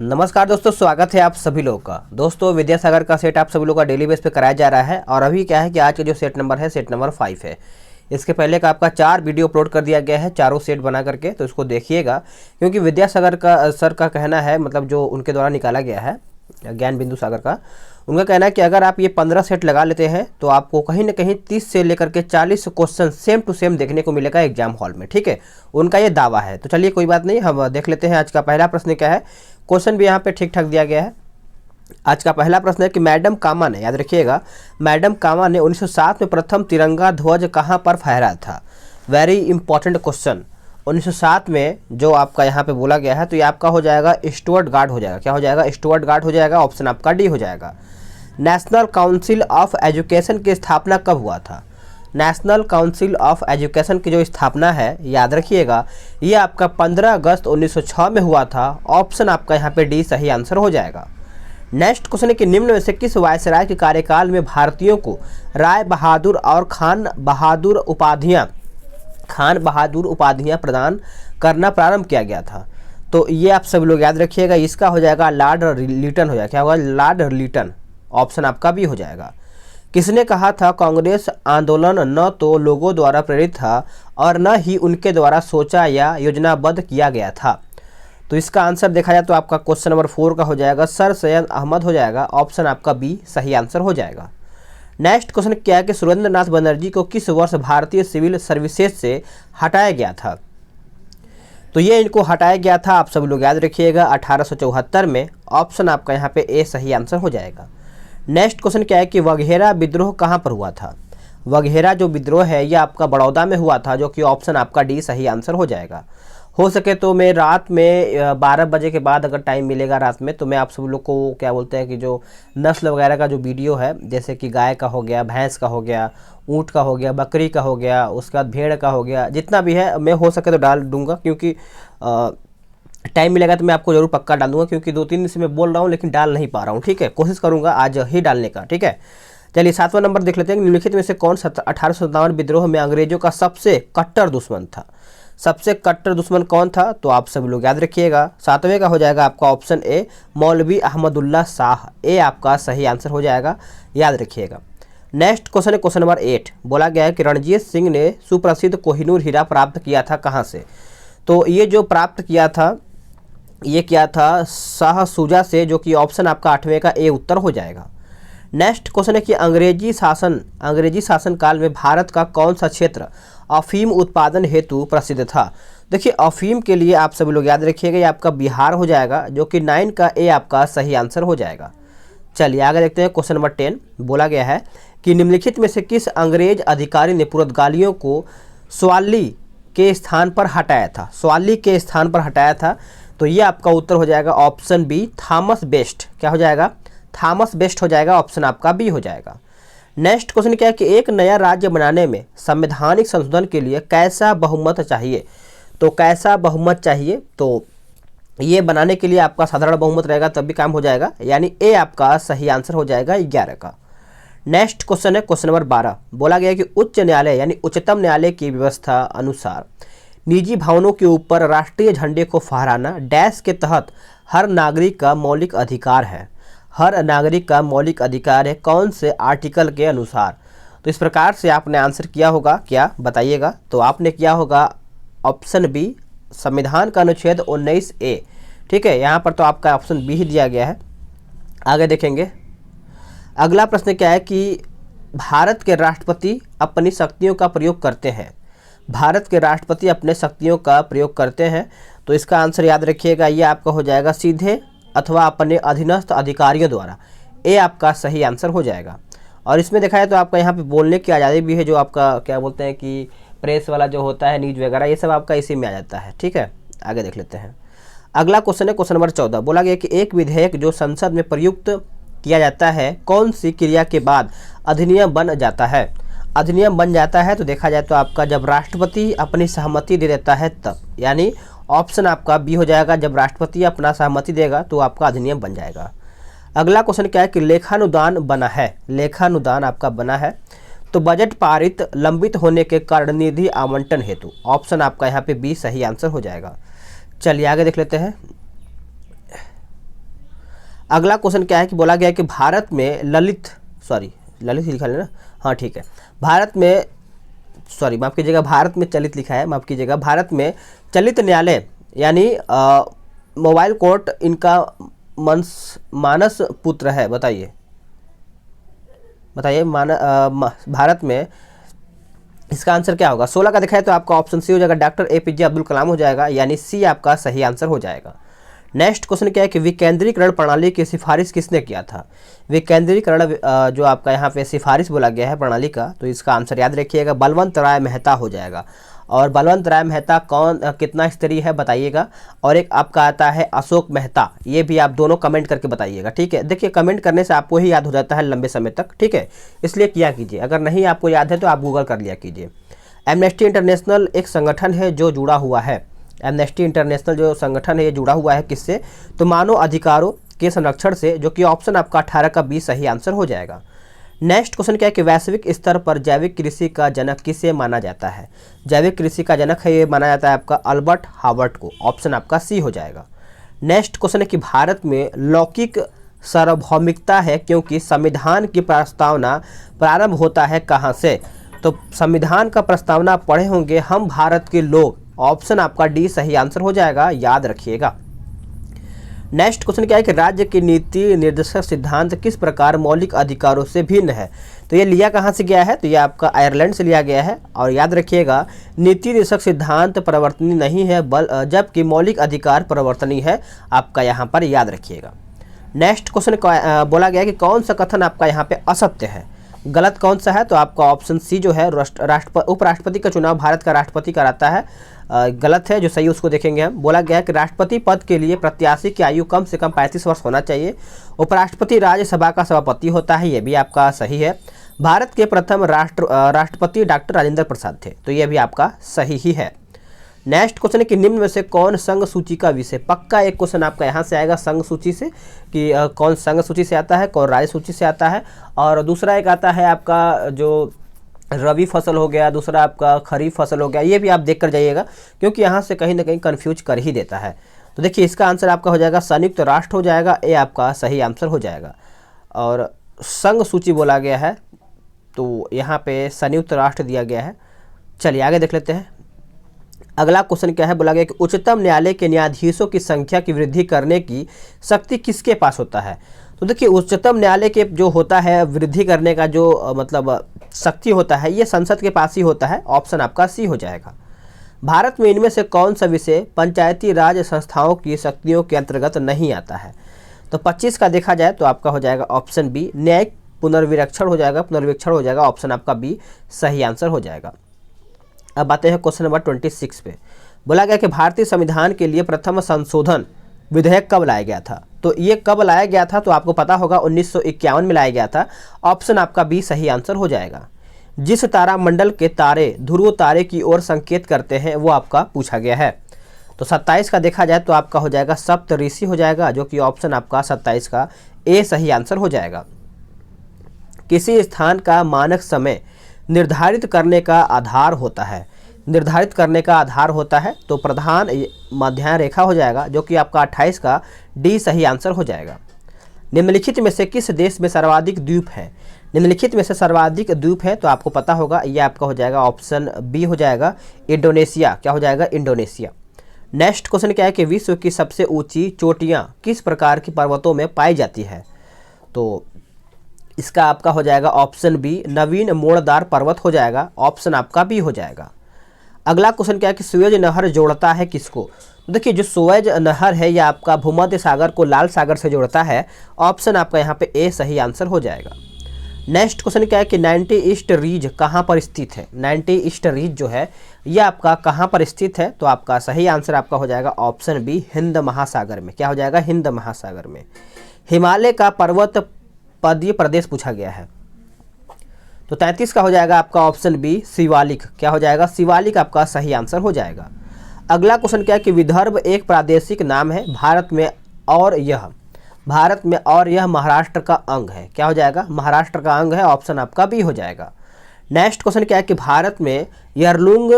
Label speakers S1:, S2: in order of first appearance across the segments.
S1: नमस्कार दोस्तों, स्वागत है आप सभी लोगों का। दोस्तों विद्यासागर का सेट आप सभी लोगों का डेली बेस पे कराया जा रहा है और अभी क्या है कि आज का जो सेट नंबर है सेट नंबर 5 है। इसके पहले का आपका 4 वीडियो अपलोड कर दिया गया है, चारों सेट बना करके, तो इसको देखिएगा क्योंकि विद्यासागर का सर का कहना है, मतलब जो उनके द्वारा निकाला गया है ज्ञान बिंदु सागर का, उनका कहना है कि अगर आप ये 15 सेट लगा लेते हैं तो आपको कहीं ना कहीं 30 से लेकर के 40 क्वेश्चन सेम टू सेम देखने को मिलेगा एग्जाम हॉल में। ठीक है, उनका ये दावा है। तो चलिए कोई बात नहीं, हम देख लेते हैं आज का पहला प्रश्न क्या है। क्वेश्चन भी यहाँ पे ठीक ठाक दिया गया है। आज का पहला प्रश्न है कि मैडम कामा ने, याद रखिएगा, मैडम कामा ने 1907 में प्रथम तिरंगा ध्वज कहाँ पर फहराया था। Very important question. 1907 में जो आपका यहाँ पे बोला गया है तो ये आपका हो जाएगा स्टुअर्ट गार्ड हो जाएगा। क्या हो जाएगा? स्टुअर्ट गार्ड हो जाएगा। ऑप्शन आपका डी हो जाएगा। नेशनल काउंसिल ऑफ एजुकेशन की स्थापना कब हुआ था? नेशनल काउंसिल ऑफ एजुकेशन की जो स्थापना है, याद रखिएगा, ये आपका 15 अगस्त 1906 में हुआ था। ऑप्शन आपका यहाँ पे डी सही आंसर हो जाएगा। नेक्स्ट क्वेश्चन है कि निम्न में से किस वायसराय के कार्यकाल में भारतीयों को राय बहादुर और खान बहादुर उपाधियाँ प्रदान करना प्रारंभ किया गया था? तो ये आप सभी लोग याद रखिएगा, इसका हो जाएगा लॉर्ड लिटन हो जाएगा। क्या होगा? लॉर्ड लिटन। ऑप्शन आपका भी हो जाएगा। किसने कहा था कांग्रेस आंदोलन न तो लोगों द्वारा प्रेरित था और न ही उनके द्वारा सोचा या योजनाबद्ध किया गया था? तो इसका आंसर देखा जाए तो आपका क्वेश्चन नंबर 4 का हो जाएगा सर सैयद अहमद हो जाएगा। ऑप्शन आपका बी सही आंसर हो जाएगा। नेक्स्ट क्वेश्चन क्या है कि सुरेंद्र नाथ बनर्जी को किस वर्ष भारतीय सिविल सर्विसेज से हटाया गया था? तो ये इनको हटाया गया था, आप सब लोग याद रखिएगा, 1874 में। ऑप्शन आपका यहाँ पे ए सही आंसर हो जाएगा। नेक्स्ट क्वेश्चन क्या है कि वघेरा विद्रोह कहाँ पर हुआ था? वघेरा जो विद्रोह है ये आपका बड़ौदा में हुआ था, जो कि ऑप्शन आपका डी सही आंसर हो जाएगा। हो सके तो मैं रात में 12 बजे के बाद अगर टाइम मिलेगा रात में, तो मैं आप सब लोग को क्या बोलते हैं कि जो नस्ल वगैरह का जो वीडियो है, जैसे कि गाय का हो गया, भैंस का हो गया, ऊँट का हो गया, बकरी का हो गया, उसके बाद भेड़ का हो गया, जितना भी है मैं हो सके तो डाल दूँगा, क्योंकि टाइम मिलेगा तो मैं आपको जरूर पक्का डाल दूंगा, क्योंकि 2-3 दिन से मैं बोल रहा हूँ लेकिन डाल नहीं पा रहा हूँ। ठीक है, कोशिश करूँगा आज ही डालने का। ठीक है, चलिए 7वां नंबर देख लेते हैं। निम्नलिखित में से कौन 1857 विद्रोह में अंग्रेजों का सबसे कट्टर दुश्मन था? सबसे कट्टर दुश्मन कौन था? तो आप सभी लोग याद रखिएगा, 7वें का हो जाएगा आपका ऑप्शन ए मौलवी अहमदुल्ला शाह। ए आपका सही आंसर हो जाएगा, याद रखिएगा। नेक्स्ट क्वेश्चन है क्वेश्चन नंबर 8। बोला गया है कि रणजीत सिंह ने सुप्रसिद्ध कोहिनूर हीरा प्राप्त किया था कहाँ से? तो ये जो प्राप्त किया था ये क्या था? शाहसुजा से, जो कि ऑप्शन आपका 8वें का ए उत्तर हो जाएगा। नेक्स्ट क्वेश्चन है कि अंग्रेजी शासन काल में भारत का कौन सा क्षेत्र अफीम उत्पादन हेतु प्रसिद्ध था? देखिए, अफीम के लिए आप सभी लोग याद रखिएगा, ये आपका बिहार हो जाएगा, जो कि 9 का ए आपका सही आंसर हो जाएगा। चलिए आगे देखते हैं क्वेश्चन नंबर 10। बोला गया है कि निम्नलिखित में से किस अंग्रेज अधिकारी ने पुर्तगालियों को स्वाली के स्थान पर हटाया था? स्वाली के स्थान पर हटाया था, तो ये आपका उत्तर हो जाएगा ऑप्शन बी थॉमस बेस्ट। क्या हो जाएगा? थॉमस बेस्ट हो जाएगा। ऑप्शन आपका बी हो जाएगा। नेक्स्ट क्वेश्चन क्या है कि एक नया राज्य बनाने में संवैधानिक संशोधन के लिए कैसा बहुमत चाहिए? तो कैसा बहुमत चाहिए? तो ये बनाने के लिए आपका साधारण बहुमत रहेगा तब भी काम हो जाएगा, यानी ए आपका सही आंसर हो जाएगा 11 का। नेक्स्ट क्वेश्चन है क्वेश्चन नंबर 12। बोला गया कि उच्च न्यायालय यानी उच्चतम न्यायालय की व्यवस्था अनुसार निजी भवनों के ऊपर राष्ट्रीय झंडे को फहराना डैश के तहत हर नागरिक का मौलिक अधिकार है। हर नागरिक का मौलिक अधिकार है कौन से आर्टिकल के अनुसार? तो इस प्रकार से आपने आंसर किया होगा, क्या बताइएगा? तो आपने किया होगा ऑप्शन बी संविधान का अनुच्छेद 19A। ठीक है, यहाँ पर तो आपका ऑप्शन बी ही दिया गया है। आगे देखेंगे। अगला प्रश्न क्या है कि भारत के राष्ट्रपति अपनी शक्तियों का प्रयोग करते हैं। भारत के राष्ट्रपति अपने शक्तियों का प्रयोग करते हैं, तो इसका आंसर याद रखिएगा, ये आपका हो जाएगा सीधे अथवा अपने अधीनस्थ अधिकारियों द्वारा। ए आपका सही आंसर हो जाएगा। और इसमें देखा जाए तो आपका यहाँ पे बोलने की आज़ादी भी है, जो आपका क्या बोलते हैं कि प्रेस वाला जो होता है, न्यूज वगैरह, ये सब आपका इसी में आ जाता है। ठीक है, आगे देख लेते हैं। अगला क्वेश्चन है क्वेश्चन नंबर 14। बोला गया कि एक विधेयक जो संसद में प्रयुक्त किया जाता है कौन सी क्रिया के बाद अधिनियम बन जाता है? अधिनियम बन जाता है तो देखा जाए तो आपका जब राष्ट्रपति अपनी सहमति दे देता है तब, यानी ऑप्शन आपका बी हो जाएगा, जब राष्ट्रपति अपना सहमति देगा तो आपका अधिनियम बन जाएगा। अगला क्वेश्चन क्या है कि लेखानुदान बना है। लेखानुदान आपका बना है, तो बजट पारित लंबित होने के कारण निधि आवंटन हेतु। ऑप्शन आपका यहाँ पे बी सही आंसर हो जाएगा। चलिए आगे देख लेते हैं। अगला क्वेश्चन क्या है कि बोला गया है कि भारत में ललित ही लिखा है ना, हाँ ठीक है, भारत में माफ़ कीजिएगा, भारत में चलित लिखा है, माफ़ कीजिएगा, भारत में चलित न्यायालय यानी मोबाइल कोर्ट इनका मानस पुत्र है। बताइए भारत में इसका आंसर क्या होगा? 16 का देखा है तो आपका ऑप्शन सी हो जाएगा, डॉक्टर APJ अब्दुल कलाम हो जाएगा, यानी सी आपका सही आंसर हो जाएगा। नेक्स्ट क्वेश्चन क्या है कि विकेंद्रीकरण प्रणाली की सिफारिश किसने किया था? विकेंद्रीकरण जो आपका यहाँ पे सिफारिश बोला गया है प्रणाली का, तो इसका आंसर याद रखिएगा, बलवंत राय मेहता हो जाएगा। और बलवंत राय मेहता कितना स्तरीय है बताइएगा। और एक आपका आता है अशोक मेहता, ये भी आप दोनों कमेंट करके बताइएगा, ठीक है। देखिए कमेंट करने से आपको ही याद हो जाता है लंबे समय तक, ठीक है, इसलिए किया कीजिए, अगर नहीं आपको याद है तो आप गूगल कर लिया कीजिए। एमनेस्टी इंटरनेशनल एक संगठन है जो जुड़ा हुआ है, एमनेस्टी इंटरनेशनल जो संगठन है ये जुड़ा हुआ है किससे? तो मानव अधिकारों के संरक्षण से, जो कि ऑप्शन आपका 18 का 20 सही आंसर हो जाएगा। नेक्स्ट क्वेश्चन क्या है कि वैश्विक स्तर पर जैविक कृषि का जनक किसे माना जाता है? जैविक कृषि का जनक है ये माना जाता है आपका अल्बर्ट हावर्ड को, ऑप्शन आपका सी हो जाएगा। नेक्स्ट क्वेश्चन है कि भारत में लौकिक सार्वभौमिकता है क्योंकि संविधान की प्रस्तावना प्रारंभ होता है कहाँ से? तो संविधान का प्रस्तावना पढ़े होंगे हम भारत के लोग, ऑप्शन आपका डी सही आंसर हो जाएगा, याद रखिएगा। नेक्स्ट क्वेश्चन क्या है कि राज्य की नीति निर्देशक सिद्धांत किस प्रकार मौलिक अधिकारों से भिन्न है? तो ये लिया कहाँ से गया है? तो ये आपका आयरलैंड से लिया गया है। और याद रखिएगा नीति निर्देशक सिद्धांत परिवर्तनीय नहीं है, जबकि मौलिक अधिकार परिवर्तनीय है, आपका यहाँ पर याद रखिएगा। नेक्स्ट क्वेश्चन बोला गया कि कौन सा कथन आपका यहाँ पे असत्य है, गलत कौन सा है? तो आपका ऑप्शन सी जो है उपराष्ट्रपति का चुनाव भारत का राष्ट्रपति कराता है, गलत है, जो सही उसको देखेंगे हम। बोला गया है कि राष्ट्रपति पद के लिए प्रत्याशी की आयु कम से कम 35 वर्ष होना चाहिए। उपराष्ट्रपति राज्यसभा का सभापति होता है, ये भी आपका सही है। भारत के प्रथम राष्ट्रपति डॉक्टर राजेंद्र प्रसाद थे, तो ये भी आपका सही ही है। नेक्स्ट क्वेश्चन है कि निम्न में से कौन संघ सूची का विषय? पक्का एक क्वेश्चन आपका यहाँ से आएगा संघ सूची से, कि कौन संघ सूची से आता है, कौन राज्य सूची से आता है। और दूसरा एक आता है आपका जो रबी फसल हो गया, दूसरा आपका खरीफ फसल हो गया, ये भी आप देख कर जाइएगा क्योंकि यहाँ से कहीं ना कहीं कन्फ्यूज कर ही देता है। तो देखिए इसका आंसर आपका हो जाएगा संयुक्त राष्ट्र हो जाएगा, ये आपका सही आंसर हो जाएगा। और संघ सूची बोला गया है तो यहाँ पे संयुक्त राष्ट्र दिया गया है। चलिए आगे देख लेते हैं। अगला क्वेश्चन क्या है? बोला गया कि उच्चतम न्यायालय के न्यायाधीशों की संख्या की वृद्धि करने की शक्ति किसके पास होता है? तो देखिए उच्चतम न्यायालय के जो होता है वृद्धि करने का जो मतलब शक्ति होता है, ये संसद के पास ही होता है, ऑप्शन आपका सी हो जाएगा। भारत में इनमें से कौन सा विषय पंचायती राज संस्थाओं की शक्तियों के अंतर्गत नहीं आता है? तो 25 का देखा जाए तो आपका हो जाएगा ऑप्शन बी, न्यायिक पुनर्विरक्षण हो जाएगा, ऑप्शन आपका बी सही आंसर हो जाएगा। अब आते हैं क्वेश्चन नंबर 26 पे। बोला गया कि भारतीय संविधान के लिए प्रथम संशोधन विधेयक कब लाया गया था? तो ये कब लाया गया था तो आपको पता होगा 1951 में लाया गया था, ऑप्शन आपका बी सही आंसर हो जाएगा। जिस तारामंडल के तारे ध्रुव तारे की ओर संकेत करते हैं वो आपका पूछा गया है। तो 27 का देखा जाए तो आपका हो जाएगा सप्तऋषि हो जाएगा, जो कि ऑप्शन आपका 27 का ए सही आंसर हो जाएगा। किसी स्थान का मानक समय निर्धारित करने का आधार होता है, तो प्रधान मध्याह्न रेखा हो जाएगा, जो कि आपका 28 का डी सही आंसर हो जाएगा। निम्नलिखित में से किस देश में सर्वाधिक द्वीप है? निम्नलिखित में से सर्वाधिक द्वीप है तो आपको पता होगा, ये आपका हो जाएगा ऑप्शन बी हो जाएगा इंडोनेशिया। क्या हो जाएगा? इंडोनेशिया। नेक्स्ट क्वेश्चन क्या है कि विश्व की सबसे ऊंची चोटियां किस प्रकार की पर्वतों में पाई जाती है? तो इसका आपका हो जाएगा ऑप्शन बी नवीन मोड़दार पर्वत हो जाएगा, ऑप्शन आपका बी हो जाएगा। अगला क्वेश्चन क्या है कि सुएज नहर जोड़ता है किसको? तो देखिए जो सुएज नहर है यह आपका भूमध्य सागर को लाल सागर से जोड़ता है, ऑप्शन आपका यहाँ पे ए सही आंसर हो जाएगा। नेक्स्ट क्वेश्चन क्या है कि 90 ईस्ट रीज कहाँ पर स्थित है? 90 ईस्ट रीज जो है यह आपका कहाँ पर स्थित है? तो आपका सही आंसर आपका हो जाएगा ऑप्शन बी हिंद महासागर में। क्या हो जाएगा? हिंद महासागर में। हिमालय का पर्वत पदीय प्रदेश पूछा गया है, तो 33 का हो जाएगा आपका ऑप्शन बी शिवालिक। क्या हो जाएगा? शिवालिक आपका सही आंसर हो जाएगा। अगला क्वेश्चन क्या है कि विदर्भ एक प्रादेशिक नाम है भारत में और यह महाराष्ट्र का अंग है। क्या हो जाएगा? महाराष्ट्र का अंग है, ऑप्शन आपका बी हो जाएगा। नेक्स्ट क्वेश्चन क्या है कि भारत में यरलुंग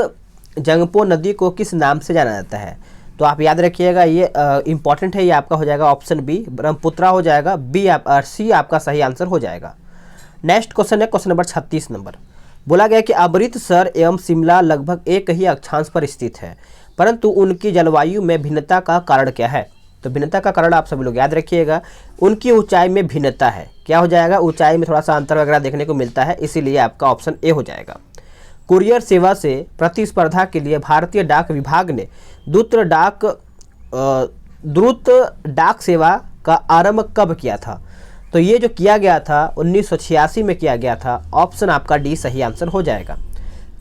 S1: जंगपो नदी को किस नाम से जाना जाता है? तो आप याद रखिएगा, ये इंपॉर्टेंट है, ये आपका हो जाएगा ऑप्शन बी ब्रह्मपुत्रा हो जाएगा, बी सी आपका सही आंसर हो जाएगा। नेक्स्ट क्वेश्चन है क्वेश्चन नंबर 36 नंबर। बोला गया कि अमृतसर एवं शिमला लगभग एक ही अक्षांश पर स्थित है, परंतु उनकी जलवायु में भिन्नता का कारण क्या है? तो भिन्नता का कारण आप सभी लोग याद रखिएगा, उनकी ऊंचाई में भिन्नता है। क्या हो जाएगा? ऊंचाई में थोड़ा सा अंतर वगैरह देखने को मिलता है, इसीलिए आपका ऑप्शन ए हो जाएगा। कुरियर सेवा से प्रतिस्पर्धा के लिए भारतीय डाक विभाग ने द्रुत डाक सेवा का आरंभ कब किया था? तो ये जो किया गया था 1986 में किया गया था। ऑप्शन आपका डी सही आंसर हो जाएगा।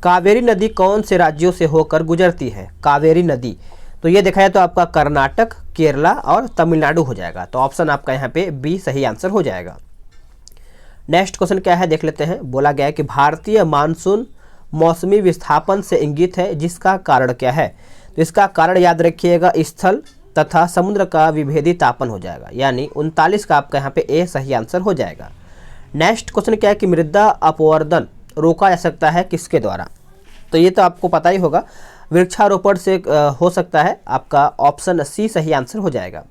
S1: कावेरी नदी कौन से राज्यों से होकर गुजरती है? कावेरी नदी, तो ये देखा जाए तो आपका कर्नाटक, केरला और तमिलनाडु हो जाएगा। तो ऑप्शन आपका यहाँ पे बी सही आंसर हो जाएगा। नेक्स्ट क्वेश्चन क्या है देख लेते हैं। बोला गया है कि भारतीय मानसून मौसमी विस्थापन से इंगित है, जिसका कारण क्या है? तो इसका कारण याद रखिएगा स्थल तथा समुद्र का विभेदी तापन हो जाएगा, यानी 39 का आपका यहाँ पे ए सही आंसर हो जाएगा। नेक्स्ट क्वेश्चन क्या है कि मृदा अपवर्तन रोका जा सकता है किसके द्वारा? तो ये तो आपको पता ही होगा, वृक्षारोपण से हो सकता है। आपका ऑप्शन सी सही आंसर हो जाएगा।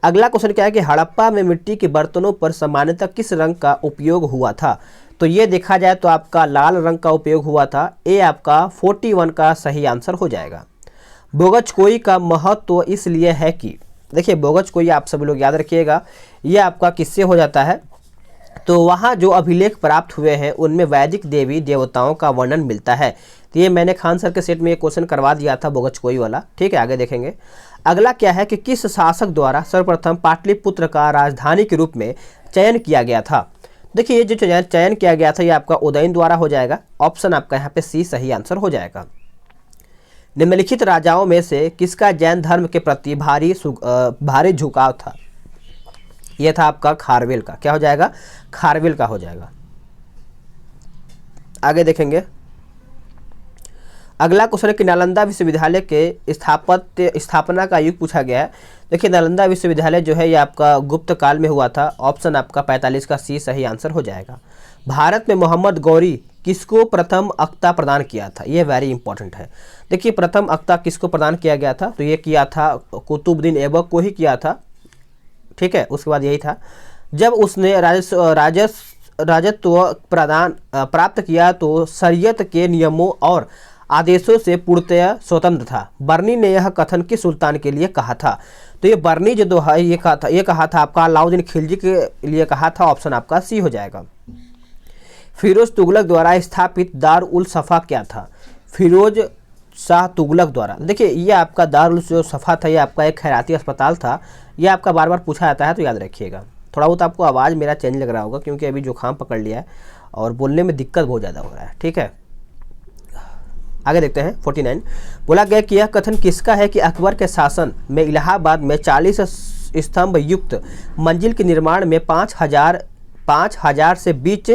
S1: अगला क्वेश्चन क्या है कि हड़प्पा में मिट्टी के बर्तनों पर सामान्यतः किस रंग का उपयोग हुआ था? तो ये देखा जाए तो आपका लाल रंग का उपयोग हुआ था। ए आपका 41 का सही आंसर हो जाएगा। बोगचकोई का महत्व इसलिए है कि, देखिए बोगचकोई आप सभी लोग याद रखिएगा, ये आपका किससे हो जाता है? तो वहाँ जो अभिलेख प्राप्त हुए हैं उनमें वैदिक देवी देवताओं का वर्णन मिलता है। तो ये मैंने खान सर के सेट में ये क्वेश्चन करवा दिया था बोगचकोई वाला, ठीक है, आगे देखेंगे। अगला क्या है कि किस शासक द्वारा सर्वप्रथम पाटलिपुत्र का राजधानी के रूप में चयन किया गया था? देखिए ये जो चयन किया गया था ये आपका उदयन द्वारा हो जाएगा। ऑप्शन आपका यहाँ पे सी सही आंसर हो जाएगा। निम्नलिखित राजाओं में से किसका जैन धर्म के प्रति भारी झुकाव था? यह था आपका खारवेल का। क्या हो जाएगा? खारवेल का हो जाएगा। आगे देखेंगे। अगला क्वेश्चन है कि नालंदा विश्वविद्यालय के स्थापना का युग पूछा गया है। देखिए नालंदा विश्वविद्यालय जो है ये आपका गुप्त काल में हुआ था। ऑप्शन आपका 45 का सी सही आंसर हो जाएगा। भारत में मोहम्मद गौरी किसको प्रथम अख्ता प्रदान किया था? ये वेरी इंपॉर्टेंट है। देखिए प्रथम अख्ता किसको प्रदान किया गया था? तो ये किया था कुतुबुद्दीन ऐबक को ही किया था, ठीक है। उसके बाद यही था जब उसने राजत्व प्राप्त किया तो शरीयत के नियमों और आदेशों से पूर्णतया स्वतंत्र था। बर्नी ने यह कथन किस सुल्तान के लिए कहा था? तो ये बर्नी जो है ये कहा था आपका अलाउद्दीन खिलजी के लिए कहा था। ऑप्शन आपका सी हो जाएगा। फिरोज तुगलक द्वारा स्थापित दार उल सफ़ा क्या था? फिरोज शाह तुगलक द्वारा, देखिए ये आपका दार उल जो सफ़ा था ये आपका एक खैराती अस्पताल था। ये आपका बार बार पूछा जाता है तो याद रखिएगा। थोड़ा बहुत आपको आवाज़ मेरा चेंज लग रहा होगा क्योंकि अभी जुकाम पकड़ लिया है और बोलने में दिक्कत बहुत ज़्यादा हो रहा है, ठीक है। आगे देखते हैं 49। बोला गया कि यह कथन किसका है कि अकबर के शासन में इलाहाबाद में 40 स्तंभ युक्त मंजिल के निर्माण में 5,000 से बीच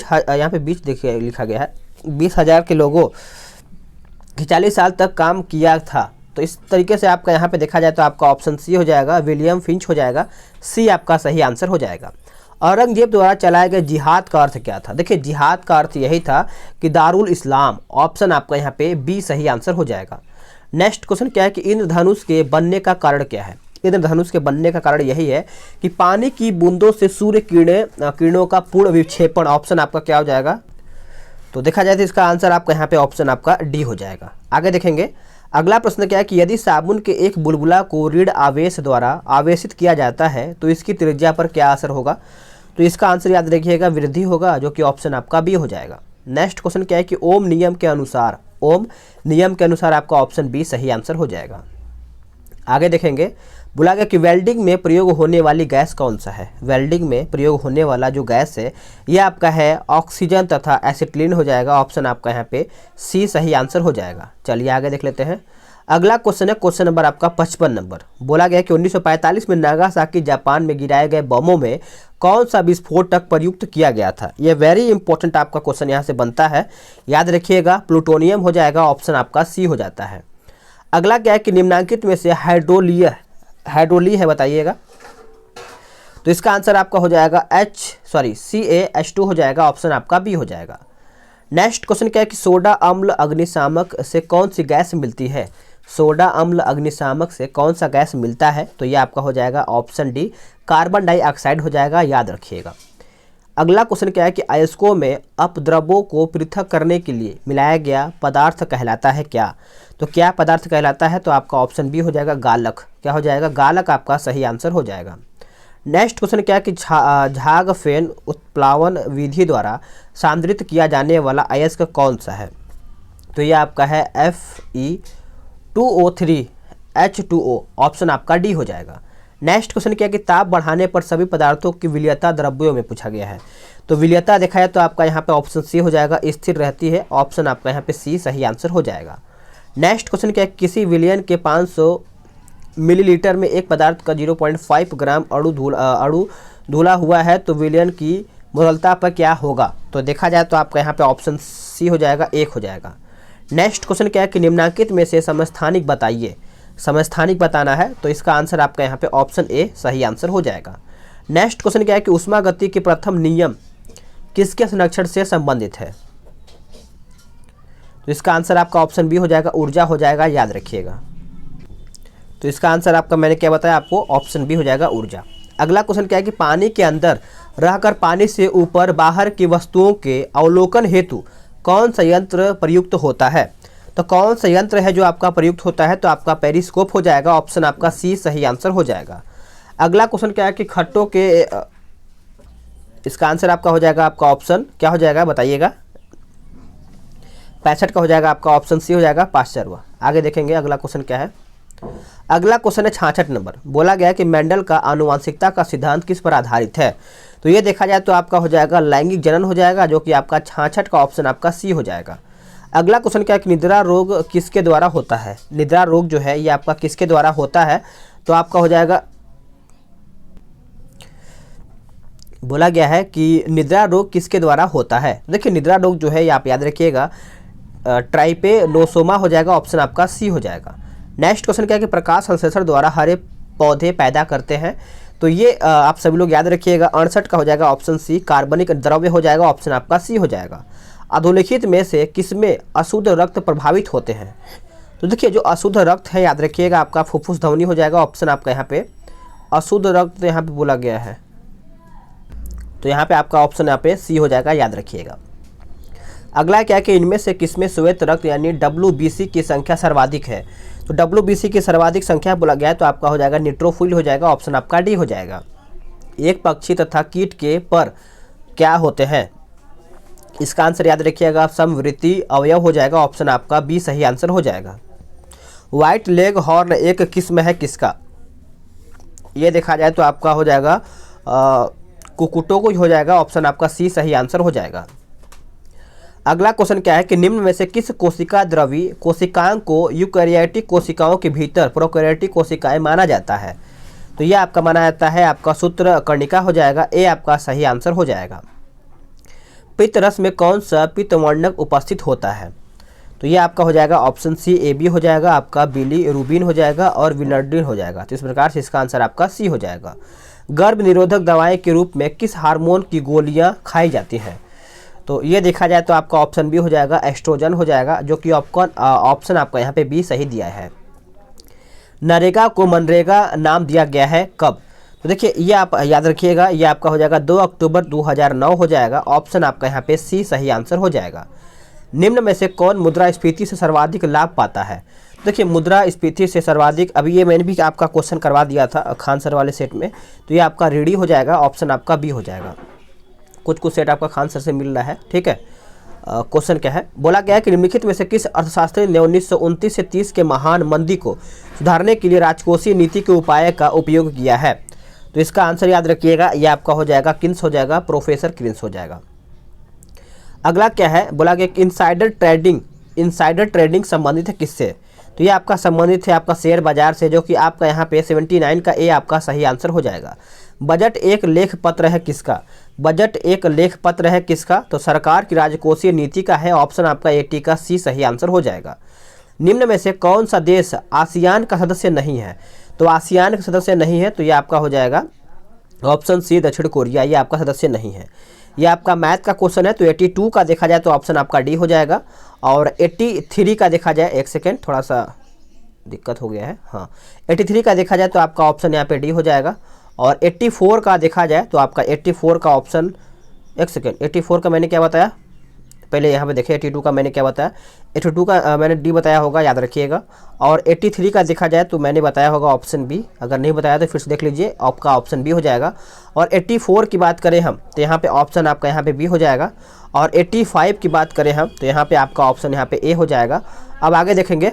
S1: यहाँ पे बीच देखिए लिखा गया है 20,000 के लोगों कि 40 साल तक काम किया था। तो इस तरीके से आपका यहाँ पे देखा जाए तो आपका ऑप्शन सी हो जाएगा, विलियम फिंच हो जाएगा। सी आपका सही आंसर हो जाएगा। औरंगजेब द्वारा चलाए गए जिहाद का अर्थ क्या था? देखिए जिहाद का अर्थ यही था कि दारुल इस्लाम। ऑप्शन आपका यहाँ पे बी सही आंसर हो जाएगा। नेक्स्ट क्वेश्चन क्या है कि इंद्रधनुष के बनने का कारण क्या है? इंद्रधनुष के बनने का कारण यही है कि पानी की बूंदों से सूर्य किरणों का पूर्ण विक्षेपण। ऑप्शन आपका क्या हो जाएगा? तो देखा जाए तो इसका आंसर आपका यहाँ पे ऑप्शन आपका डी हो जाएगा। आगे देखेंगे। अगला प्रश्न क्या है कि यदि साबुन के एक बुलबुला को ऋण आवेश द्वारा आवेशित किया जाता है तो इसकी त्रिज्या पर क्या असर होगा? तो इसका आंसर याद रखिएगा वृद्धि होगा, जो कि ऑप्शन आपका बी हो जाएगा। नेक्स्ट क्वेश्चन क्या है कि ओम नियम के अनुसार आपका ऑप्शन बी सही आंसर हो जाएगा। आगे देखेंगे। बोला गया कि वेल्डिंग में प्रयोग होने वाली गैस कौन सा है? वेल्डिंग में प्रयोग होने वाला जो गैस है यह आपका है ऑक्सीजन तथा एसिटिलीन हो जाएगा। ऑप्शन आपका यहाँ पे सी सही आंसर हो जाएगा। चलिए आगे देख लेते हैं। अगला क्वेश्चन है क्वेश्चन नंबर आपका 55 नंबर। बोला गया कि 1945 में नागासाकी जापान में गिराए गए बमों में कौन सा विस्फोटक प्रयुक्त किया गया था? यह वेरी इंपॉर्टेंट आपका क्वेश्चन यहाँ से बनता है, याद रखिएगा। प्लूटोनियम हो जाएगा। ऑप्शन आपका सी हो जाता है। अगला क्या है कि निम्नलिखित में से हाइड्रोली है, बताइएगा। तो इसका आंसर आपका हो जाएगा CaH2 हो जाएगा। ऑप्शन आपका बी हो जाएगा। नेक्स्ट क्वेश्चन क्या है कि सोडा अम्ल अग्निशामक से कौन सी गैस मिलती है? सोडा अम्ल अग्निशामक से कौन सा गैस मिलता है? तो ये आपका हो जाएगा ऑप्शन डी, कार्बन डाइऑक्साइड हो जाएगा, याद रखिएगा। अगला क्वेश्चन क्या है कि अयस्कों में अपद्रव्यों को पृथक करने के लिए मिलाया गया पदार्थ कहलाता है क्या? तो क्या पदार्थ कहलाता है? तो आपका ऑप्शन बी हो जाएगा गालक। क्या हो जाएगा? गालक आपका सही आंसर हो जाएगा। नेक्स्ट क्वेश्चन क्या है कि झाग फेन उत्प्लावन विधि द्वारा सांद्रित किया जाने वाला अयस्क कौन सा है? तो ये आपका है Fe2O3H2O, ऑप्शन आपका डी हो जाएगा। नेक्स्ट क्वेश्चन क्या है कि ताप बढ़ाने पर सभी पदार्थों की विलयता द्रव्यों में पूछा गया है। तो विलयता देखा जाए तो आपका यहाँ पे ऑप्शन सी हो जाएगा, स्थिर रहती है, ऑप्शन आपका यहाँ पे सी सही आंसर हो जाएगा। नेक्स्ट क्वेश्चन क्या है, किसी विलयन के 500 मिलीलीटर में एक पदार्थ का 0.5 ग्राम अणु धुला हुआ है तो विलयन की मोलता पर क्या होगा? तो देखा जाए तो आपका यहाँ पे ऑप्शन सी हो जाएगा, 1 हो जाएगा। नेक्स्ट क्वेश्चन क्या है कि निम्नलिखित में से समस्थानिक बताइए। समस्थानिक बताना है तो इसका आंसर आपका यहाँ पे ऑप्शन ए सही आंसर हो जाएगा। नेक्स्ट क्वेश्चन क्या है कि ऊष्मागति के प्रथम नियम किसके संरक्षण से संबंधित है? तो इसका आंसर आपका ऑप्शन बी हो जाएगा, ऊर्जा हो जाएगा, याद रखिएगा। तो इसका आंसर आपका मैंने क्या बताया आपको, ऑप्शन बी हो जाएगा, ऊर्जा। अगला क्वेश्चन क्या है कि पानी के अंदर रहकर पानी से ऊपर बाहर की वस्तुओं के अवलोकन हेतु कौन सा यंत्र प्रयुक्त होता है? तो कौन सा यंत्र है जो आपका प्रयुक्त होता है? तो आपका पेरिस्कोप हो जाएगा, ऑप्शन आपका सी सही आंसर हो जाएगा। अगला क्वेश्चन क्या है कि खट्टों के इसका आंसर आपका हो जाएगा, आपका ऑप्शन क्या हो जाएगा बताइएगा, 65 का हो जाएगा, आपका ऑप्शन सी हो जाएगा, पाश्चर्य। आगे देखेंगे अगला क्वेश्चन क्या है। अगला क्वेश्चन है 66 नंबर। बोला गया कि मेंडल का आनुवंशिकता का सिद्धांत किस पर आधारित है? तो ये देखा जाए तो आपका हो जाएगा लैंगिक जनन हो जाएगा, जो कि आपका 66 का ऑप्शन आपका सी हो जाएगा। अगला क्वेश्चन क्या है कि निद्रा रोग किसके द्वारा होता है? निद्रा रोग जो है ये आपका किसके द्वारा होता है? तो आपका हो जाएगा, बोला गया है कि निद्रा रोग किसके द्वारा होता है। देखिए निद्रा रोग जो है ये आप याद रखिएगा, ट्राइपेनोसोमा हो जाएगा, ऑप्शन आपका सी हो जाएगा। नेक्स्ट क्वेश्चन क्या है कि प्रकाश संश्लेषण द्वारा हरे पौधे पैदा करते हैं। तो ये आप सभी लोग याद रखिएगा, 68 का हो जाएगा, ऑप्शन सी, कार्बनिक द्रव्य हो जाएगा, ऑप्शन आपका सी हो जाएगा। अधोलिखित में से किसमें अशुद्ध रक्त प्रभावित होते हैं? तो देखिए जो अशुद्ध रक्त है याद रखिएगा आपका फुफ्फुस ध्वनि हो जाएगा, ऑप्शन आपका यहाँ पे अशुद्ध रक्त यहाँ पे बोला गया है, तो यहाँ पे आपका ऑप्शन यहाँ पे सी हो जाएगा, याद रखिएगा। अगला क्या है कि इनमें से किसमें श्वेत रक्त यानी WBC की संख्या सर्वाधिक है? तो WBC की सर्वाधिक संख्या बोला गया है तो आपका हो जाएगा न्यूट्रोफिल हो जाएगा, ऑप्शन आपका डी हो जाएगा। एक पक्षी तथा कीट के पर क्या होते हैं? इसका आंसर याद रखिएगा, समवृत्ति अवयव हो जाएगा, ऑप्शन आपका बी सही आंसर हो जाएगा। व्हाइट लेग हॉर्न एक किस्म है किसका? ये देखा जाए तो आपका हो जाएगा कुकुटों को हो जाएगा, ऑप्शन आपका सी सही आंसर हो जाएगा। अगला क्वेश्चन क्या है कि निम्न में से किस कोशिका द्रवी कोशिकांग को यूकैरियोटिक कोशिकाओं के भीतर प्रोकैरियोटिक कोशिकाएं माना जाता है? तो यह आपका माना जाता है आपका सूत्रकर्णिका हो जाएगा, ए आपका सही आंसर हो जाएगा। पित्त रस में कौन सा पित्तवर्णक उपस्थित होता है? तो ये आपका हो जाएगा ऑप्शन सी, AB हो जाएगा, आपका बिलीरुबिन हो जाएगा और विनर्डिन हो जाएगा। तो इस प्रकार से इसका आंसर आपका सी हो जाएगा। गर्भ निरोधक दवाएं के रूप में किस हार्मोन की गोलियां खाई जाती हैं? तो ये देखा जाए तो आपका ऑप्शन बी हो जाएगा, एस्ट्रोजन हो जाएगा, जो कि ऑप्शन आपका यहाँ पे बी सही दिया है। नरेगा को मनरेगा नाम दिया गया है कब? तो देखिए ये आप याद रखिएगा, ये आपका हो जाएगा 2 अक्टूबर 2009 हो जाएगा, ऑप्शन आपका यहाँ पे सी सही आंसर हो जाएगा। निम्न में से कौन मुद्रास्फीति से सर्वाधिक लाभ पाता है? देखिए मुद्रास्फीति से सर्वाधिक, अभी ये मैंने भी आपका क्वेश्चन करवा दिया था खान सर वाले सेट में, तो ये आपका रीडी हो जाएगा, ऑप्शन आपका बी हो जाएगा। कुछ सेट आपका खान सर से मिल रहा है, ठीक है। क्वेश्चन क्या है? बोला गया है कि निम्नलिखित में से किस अर्थशास्त्री ने 1929 से 30 के महान मंदी को सुधारने के लिए राजकोषीय नीति के उपाय का उपयोग किया है? तो इसका आंसर याद रखिएगा, ये आपका हो जाएगा किन्स हो जाएगा, प्रोफेसर किन्स हो जाएगा। अगला क्या है? बोला गया कि इनसाइडर ट्रेडिंग संबंधित है किससे? तो ये आपका संबंधित है आपका शेयर बाजार से, जो कि आपका यहाँ पे 79 का ए आपका सही आंसर हो जाएगा। बजट एक लेख पत्र है किसका? बजट एक लेख पत्र है किसका? तो सरकार की राजकोषीय नीति का है, ऑप्शन आपका 80 का सी सही आंसर हो जाएगा। निम्न में से कौन सा देश आसियान का सदस्य नहीं है? तो आसियान का सदस्य नहीं है, तो ये आपका हो जाएगा ऑप्शन सी, दक्षिण कोरिया, ये आपका सदस्य नहीं है। ये आपका मैथ का क्वेश्चन है, तो 82 का देखा जाए तो ऑप्शन आपका डी हो जाएगा, और 83 का देखा जाए, एक सेकेंड थोड़ा सा दिक्कत हो गया है, हाँ 83 का देखा जाए तो आपका ऑप्शन यहाँ पे डी हो जाएगा। और 84 का देखा जाए तो आपका 84 का ऑप्शन, एक सेकेंड, 84 का मैंने क्या बताया, पहले यहाँ पे देखिए 82 का मैंने क्या बताया, 82 का मैंने डी बताया होगा, याद रखिएगा। और 83 का देखा जाए तो मैंने बताया होगा ऑप्शन बी, अगर नहीं बताया तो फिर से देख लीजिए, आपका ऑप्शन बी हो जाएगा। और 84 की बात करें हम तो यहाँ पे ऑप्शन आपका यहाँ पे बी हो जाएगा। और 85 की बात करें हम तो यहाँ पे आपका ऑप्शन यहाँ पे ए हो जाएगा। अब आगे देखेंगे,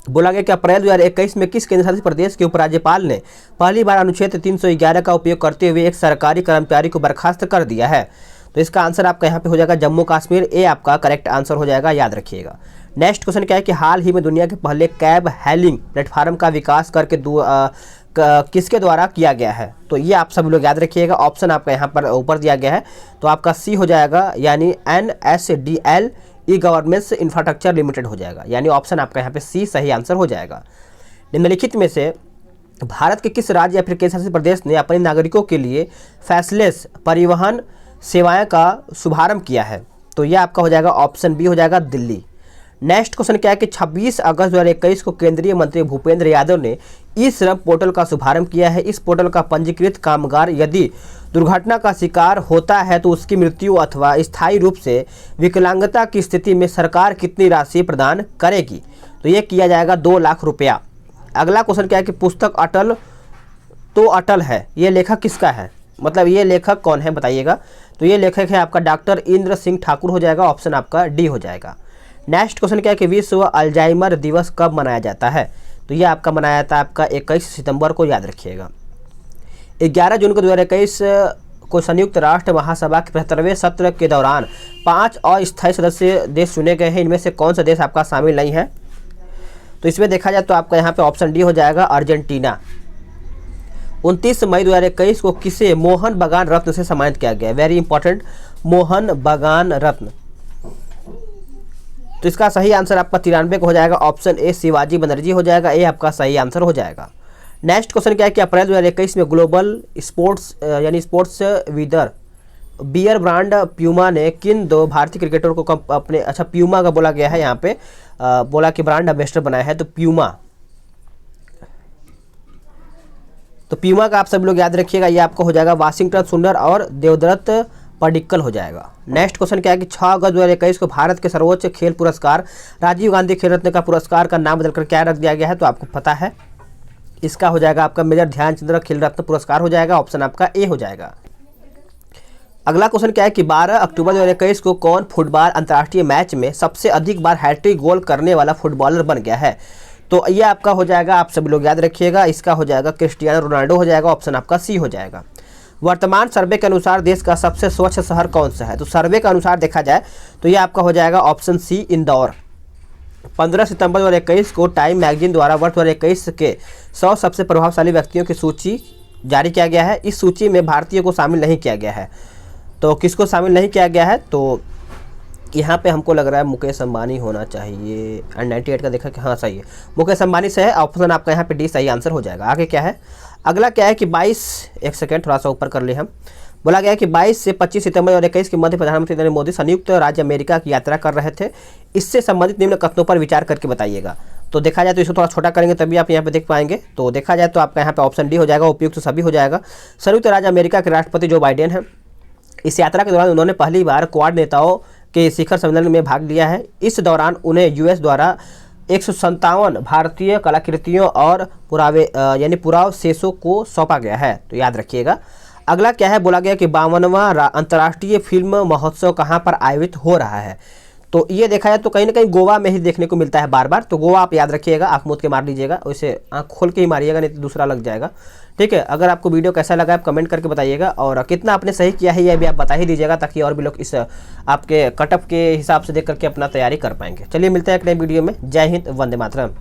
S1: बोला गया कि अप्रैल 2021 में किस केंद्र शासित प्रदेश के उपराज्यपाल ने पहली बार अनुच्छेद 311 का उपयोग करते हुए एक सरकारी कर्मचारी को बर्खास्त कर दिया है? तो इसका आंसर आपका यहाँ पे हो जाएगा जम्मू कश्मीर, ए आपका करेक्ट आंसर हो जाएगा, याद रखिएगा। नेक्स्ट क्वेश्चन क्या है कि हाल ही में दुनिया के पहले कैब हेलिंग प्लेटफॉर्म का विकास करके किसके द्वारा किया गया है? तो ये आप सब लोग याद रखिएगा, ऑप्शन आपका यहाँ पर ऊपर दिया गया है, तो आपका सी हो जाएगा, यानी NSDL e governance infrastructure limited हो जाएगा, यानी ऑप्शन आपका यहाँ पे सी सही आंसर हो जाएगा। निम्नलिखित में से भारत के किस राज्य या फिर केंद्र शासित प्रदेश ने अपने नागरिकों के लिए फैसलेस परिवहन सेवाएं का शुभारंभ किया है? तो यह आपका हो जाएगा ऑप्शन बी हो जाएगा, दिल्ली। नेक्स्ट क्वेश्चन क्या है कि 26 अगस्त 2021 को केंद्रीय मंत्री भूपेंद्र यादव ने ई श्रम पोर्टल का शुभारंभ किया है। इस पोर्टल का पंजीकृत कामगार यदि दुर्घटना का शिकार होता है तो उसकी मृत्यु अथवा स्थायी रूप से विकलांगता की स्थिति में सरकार कितनी राशि प्रदान करेगी? तो ये किया जाएगा 2 लाख रुपया। अगला क्वेश्चन क्या है कि पुस्तक अटल तो अटल है, ये लेखक किसका है? मतलब ये लेखक कौन है बताइएगा? तो ये लेखक है आपका डॉक्टर इंद्र सिंह ठाकुर हो जाएगा, ऑप्शन आपका डी हो जाएगा। नेक्स्ट क्वेश्चन क्या है कि विश्व अल्जाइमर दिवस कब मनाया जाता है? तो ये आपका मनाया जाता है आपका 21 सितंबर को, याद रखिएगा। 11 जून को 2021 को संयुक्त राष्ट्र महासभा के 75वें सत्र के दौरान 5 अस्थायी सदस्य देश चुने गए हैं। इनमें से कौन सा देश आपका शामिल नहीं है? तो इसमें देखा जाए तो आपका यहाँ पे ऑप्शन डी हो जाएगा, अर्जेंटीना। 29 मई 2021 को किसे मोहन बागान रत्न से सम्मानित किया गया? वेरी इंपॉर्टेंट, मोहन बागान रत्न। तो इसका सही आंसर आपका 93 को हो जाएगा, ऑप्शन ए शिवाजी बनर्जी हो जाएगा, ए आपका सही आंसर हो जाएगा। नेक्स्ट क्वेश्चन क्या है कि अप्रैल 2021 में ग्लोबल स्पोर्ट्स यानी स्पोर्ट्स विदर बियर ब्रांड प्यूमा ने किन 2 भारतीय क्रिकेटर को अपने, अच्छा प्यूमा का बोला गया है यहाँ पे, बोला कि ब्रांड एम्बेसडर बनाया है, तो प्यूमा का आप सब लोग याद रखिएगा, ये आपका हो जाएगा वाशिंगटन सुंदर और देवदत्त पडिक्कल हो जाएगा। नेक्स्ट क्वेश्चन क्या है कि 6 अगस्त 2021 को भारत के सर्वोच्च खेल पुरस्कार राजीव गांधी खेल रत्न का पुरस्कार का नाम बदलकर क्या रख दिया गया है? तो आपको पता है, इसका हो जाएगा आपका मेजर ध्यानचंद खेल रत्न पुरस्कार हो जाएगा, ऑप्शन आपका ए हो जाएगा। अगला क्वेश्चन क्या है कि 12 अक्टूबर 2021 को कौन फुटबॉल अंतर्राष्ट्रीय मैच में सबसे अधिक बार हैट्रिक गोल करने वाला फुटबॉलर बन गया है? तो ये आपका हो जाएगा, आप सब लोग याद रखिएगा, इसका हो जाएगा क्रिस्टियानो रोनाल्डो हो जाएगा, ऑप्शन आपका सी हो जाएगा। वर्तमान सर्वे के अनुसार देश का सबसे स्वच्छ शहर कौन सा है? तो सर्वे के अनुसार देखा जाए तो ये आपका हो जाएगा ऑप्शन सी, इंदौर। 15 सितंबर 2021 को टाइम मैगजीन द्वारा वर्ष 2021 के 100 सबसे प्रभावशाली व्यक्तियों की सूची जारी किया गया है। इस सूची में भारतीयों को शामिल नहीं किया गया है, तो किसको शामिल नहीं किया गया है? तो यहाँ पे हमको लग रहा है मुकेश अंबानी होना चाहिए, 98 का देखा कि हाँ सही है, मुकेश अंबानी से है, ऑप्शन आपका यहाँ पे डी सही आंसर हो जाएगा। आगे क्या है, अगला क्या है कि 22, एक सेकेंड थोड़ा सा ऊपर कर ले हम, बोला गया कि 22 से 25 सितंबर 2021 के मध्य प्रधानमंत्री नरेंद्र मोदी संयुक्त राज्य अमेरिका की यात्रा कर रहे थे। इससे संबंधित निम्न कथनों पर विचार करके बताइएगा। तो देखा जाए तो इसको थोड़ा छोटा करेंगे तभी आप यहाँ पे देख पाएंगे। तो देखा जाए तो आपका यहाँ पे ऑप्शन डी हो जाएगा, उपयुक्त तो सभी हो जाएगा। संयुक्त राज्य अमेरिका के राष्ट्रपति जो बाइडेन हैं, इस यात्रा के दौरान उन्होंने पहली बार क्वाड नेताओं के शिखर सम्मेलन में भाग लिया है। इस दौरान उन्हें यूएस द्वारा 157 भारतीय कलाकृतियों और पुरावे यानी पुरावशेषों को सौंपा गया है, तो याद रखिएगा। अगला क्या है, बोला गया कि 52वां अंतर्राष्ट्रीय फिल्म महोत्सव कहाँ पर आयोजित हो रहा है? तो ये देखा जाए तो कहीं ना कहीं गोवा में ही देखने को मिलता है बार बार, तो गोवा आप याद रखिएगा, आँख मूंद के मार लीजिएगा, वैसे आँख खोल के ही मारिएगा नहीं तो दूसरा लग जाएगा, ठीक है। अगर आपको वीडियो कैसा लगा आप कमेंट करके बताइएगा, और कितना आपने सही किया है ये भी आप बता ही दीजिएगा, ताकि और भी लोग इस आपके कटअप के हिसाब से देख करके अपना तैयारी कर पाएंगे। चलिए मिलते हैं एक नई वीडियो में। जय हिंद, वंदे मातरम।